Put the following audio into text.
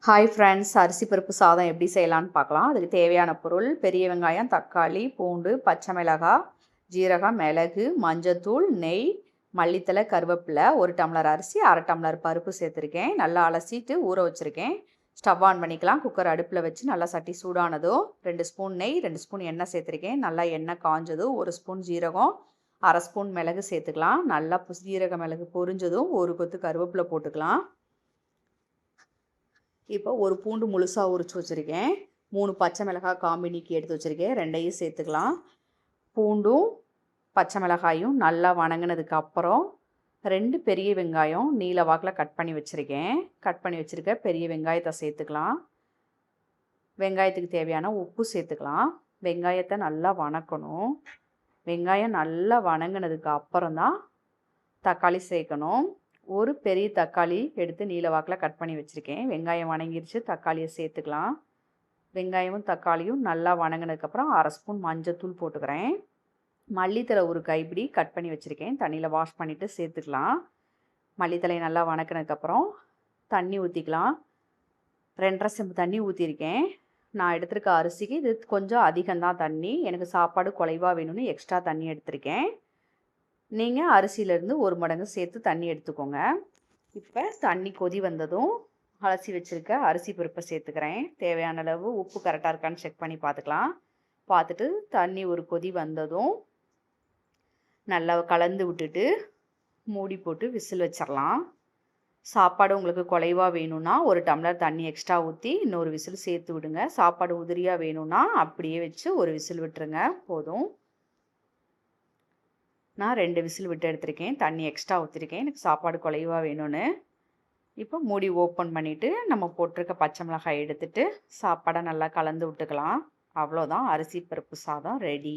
Hi friends, அரிசி பருப்பு சாதம் எப்படி செய்யலான்னு பார்க்கலாம். அதுக்கு தேவையான பொருள்: பெரிய வெங்காயம், தக்காளி, பூண்டு, பச்சை மிளகாய், ஜீரகம், மிளகு, மஞ்சத்தூள், நெய், மல்லித்தழை, கருவேப்பிலை, 1 டம்ளர் அரிசி, 1/2 டம்ளர் பருப்பு சேர்த்துருக்கேன். நல்லா அலசிட்டு ஊற வச்சுருக்கேன். ஸ்டவ் ஆன் பண்ணிக்கலாம். குக்கர் அடுப்பில் வச்சு நல்லா சட்டி சூடானதும் 2 ஸ்பூன் நெய், 2 ஸ்பூன் எண்ணெய் சேர்த்துருக்கேன். நல்லா எண்ணெய் காஞ்சதும் 1 ஸ்பூன் ஜீரகம், 1/2 ஸ்பூன் மிளகு சேர்த்துக்கலாம். நல்லா ஜீரக மிளகு பொரிஞ்சதும் 1 கொத்து கருவேப்பிலை போட்டுக்கலாம். இப்போ ஒரு பூண்டு முழுசாக உரிச்சு வச்சுருக்கேன். 3 பச்சை மிளகாய் காம்பு நீக்கி எடுத்து வச்சுருக்கேன். 2ஐயும் சேர்த்துக்கலாம். பூண்டும் பச்சை மிளகாயும் நல்லா வணங்கினதுக்கு அப்புறம் 2 பெரிய வெங்காயம் நீல வாக்கில் கட் பண்ணி வச்சுருக்கேன். கட் பண்ணி வச்சுருக்க பெரிய வெங்காயத்தை சேர்த்துக்கலாம். வெங்காயத்துக்கு தேவையான உப்பு சேர்த்துக்கலாம். வெங்காயத்தை நல்லா வணக்கணும். வெங்காயம் நல்லா வணங்கினதுக்கு அப்புறம் தான் தக்காளி சேர்க்கணும். ஒரு பெரிய தக்காளி எடுத்து நீல வாக்கில் கட் பண்ணி வச்சுருக்கேன். வெங்காயம் வணங்கிருச்சு, தக்காளியை சேர்த்துக்கலாம். வெங்காயமும் தக்காளியும் நல்லா வணங்கினதுக்கப்புறம் 1/2 ஸ்பூன் மஞ்சத்தூள் போட்டுக்கிறேன். மல்லித்தழை ஒரு கைப்பிடி கட் பண்ணி வச்சுருக்கேன். தண்ணியில் வாஷ் பண்ணிவிட்டு சேர்த்துக்கலாம். மல்லித்தழையை நல்லா வணக்கினதுக்கப்புறம் தண்ணி ஊற்றிக்கலாம். 2.5 செம்பு தண்ணி ஊற்றிருக்கேன். நான் எடுத்துருக்க அரிசிக்கு இது கொஞ்சம் அதிகம்தான் தண்ணி. எனக்கு சாப்பாடு குறைவாக வேணும்னு எக்ஸ்ட்ரா தண்ணி எடுத்திருக்கேன். நீங்கள் அரிசியிலேருந்து 1 மடங்கு சேர்த்து தண்ணி எடுத்துக்கோங்க. இப்போ தண்ணி கொதி வந்ததும் அலசி வச்சுருக்க அரிசி பருப்பை சேர்த்துக்கிறேன். தேவையான அளவு உப்பு கரெக்டாக இருக்கான்னு செக் பண்ணி பார்த்துக்கலாம். பார்த்துட்டு தண்ணி ஒரு கொதி வந்ததும் நல்லா கலந்து விட்டுட்டு மூடி போட்டு விசில் வச்சிடலாம். சாப்பாடு உங்களுக்கு குறைவாக வேணும்னா 1 டம்ளர் தண்ணி எக்ஸ்ட்ரா ஊற்றி இன்னொரு விசில் சேர்த்து விடுங்க. சாப்பாடு உதிரியாக வேணும்னா அப்படியே வச்சு ஒரு விசில் விட்டுருங்க, போதும். நான் 2 விசில் விட்டு எடுத்திருக்கேன். தண்ணி எக்ஸ்ட்ரா ஊற்றிருக்கேன், எனக்கு சாப்பாடு குறைவாக வேணும்னு. இப்போ மூடி ஓப்பன் பண்ணிவிட்டு நம்ம போட்டிருக்க பச்சை மிளகாய் எடுத்துட்டு சாப்பாடை நல்லா கலந்து விட்டுக்கலாம். அவ்வளோதான், அரிசி பருப்பு சாதம் ரெடி.